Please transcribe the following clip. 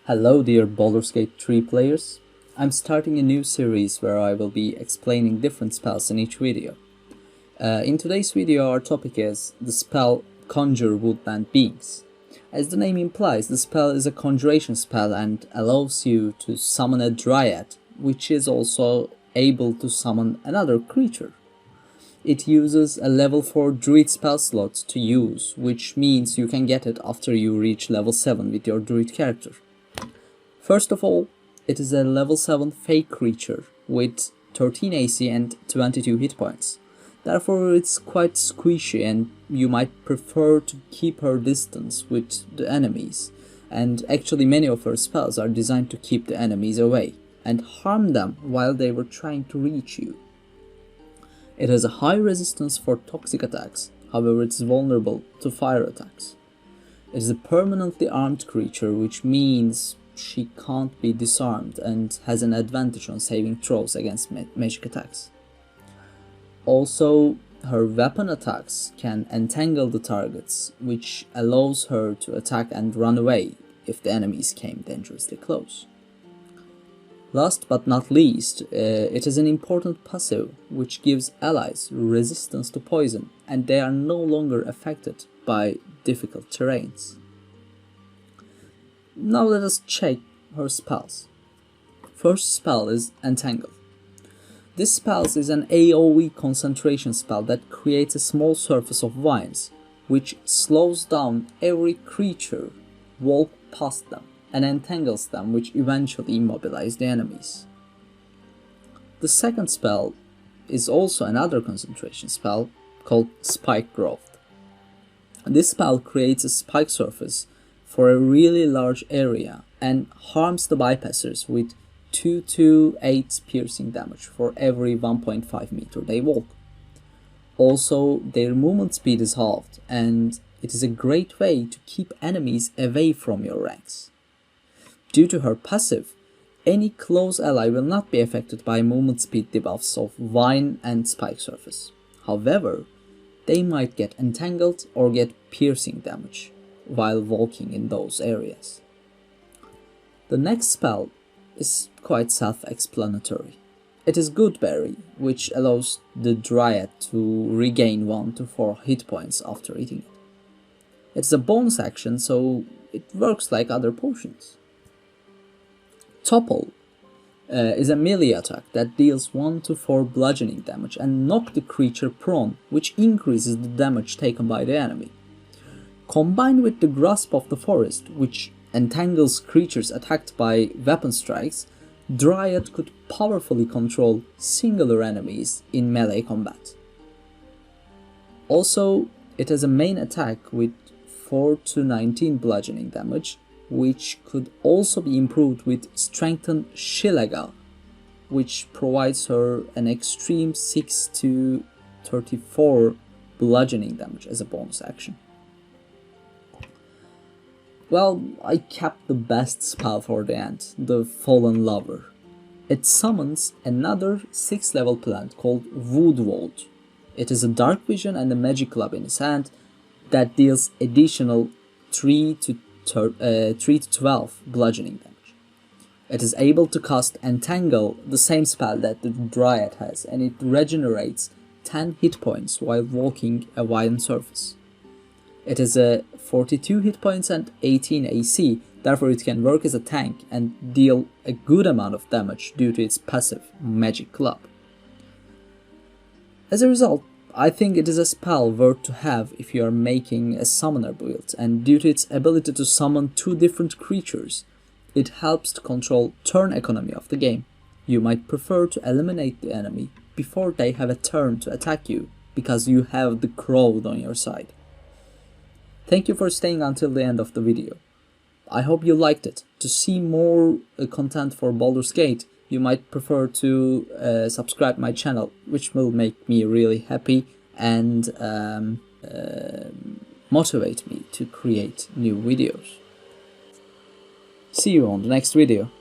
Hello dear Baldur's Gate 3 players. I'm starting a new series where I will be explaining different spells in each video. In today's video our topic is the spell Conjure Woodland Beings. As the name implies, the spell is a conjuration spell and allows you to summon a dryad, which is also able to summon another creature. It uses a level 4 druid spell slot to use, which means you can get it after you reach level 7 with your druid character. First of all, it is a level 7 fake creature with 13 AC and 22 hit points. Therefore it's quite squishy and you might prefer to keep her distance with the enemies. And actually many of her spells are designed to keep the enemies away and harm them while they were trying to reach you. It has a high resistance for toxic attacks, however it's vulnerable to fire attacks. It is a permanently armed creature, which means she can't be disarmed and has an advantage on saving throws against magic attacks. Also, her weapon attacks can entangle the targets, which allows her to attack and run away if the enemies came dangerously close. Last but not least, it is an important passive which gives allies resistance to poison and they are no longer affected by difficult terrains. Now let us check her spells. First spell is Entangle. This spell is an AoE concentration spell that creates a small surface of vines, which slows down every creature walk past them and entangles them, which eventually immobilize the enemies. The second spell is also another concentration spell called Spike Growth. This spell creates a spike surface for a really large area and harms the bypassers with 2 to 8 piercing damage for every 1.5 meter they walk. Also, their movement speed is halved and it is a great way to keep enemies away from your ranks. Due to her passive, any close ally will not be affected by movement speed debuffs of Vine and Spike Surface. However, they might get entangled or get piercing damage while walking in those areas. The next spell is quite self-explanatory. It is Goodberry, which allows the Dryad to regain 1 to 4 hit points after eating it. It's a bonus action, so it works like other potions. Topple is a melee attack that deals 1 to 4 bludgeoning damage and knocks the creature prone, which increases the damage taken by the enemy. Combined with the Grasp of the Forest, which entangles creatures attacked by weapon strikes, Dryad could powerfully control singular enemies in melee combat. Also, it has a main attack with 4 to 19 bludgeoning damage, which could also be improved with Strengthened Shilaga, which provides her an extreme 6 to 34 bludgeoning damage as a bonus action. Well, I kept the best spell for the end, the Fallen Lover. It summons another 6th level plant called Woodwold. It is a dark vision and a magic club in his hand that deals additional 3 to 12 bludgeoning damage. It is able to cast Entangle, the same spell that the Dryad has, and it regenerates 10 hit points while walking a wide surface. It has a 42 hit points and 18 AC, therefore it can work as a tank and deal a good amount of damage due to its passive Magic Club. As a result, I think it is a spell worth to have if you are making a summoner build, and due to its ability to summon 2 different creatures, it helps to control turn economy of the game. You might prefer to eliminate the enemy before they have a turn to attack you, because you have the crowd on your side. Thank you for staying until the end of the video. I hope you liked it. To see more content for Baldur's Gate, you might prefer to subscribe my channel, which will make me really happy and motivate me to create new videos. See you on the next video.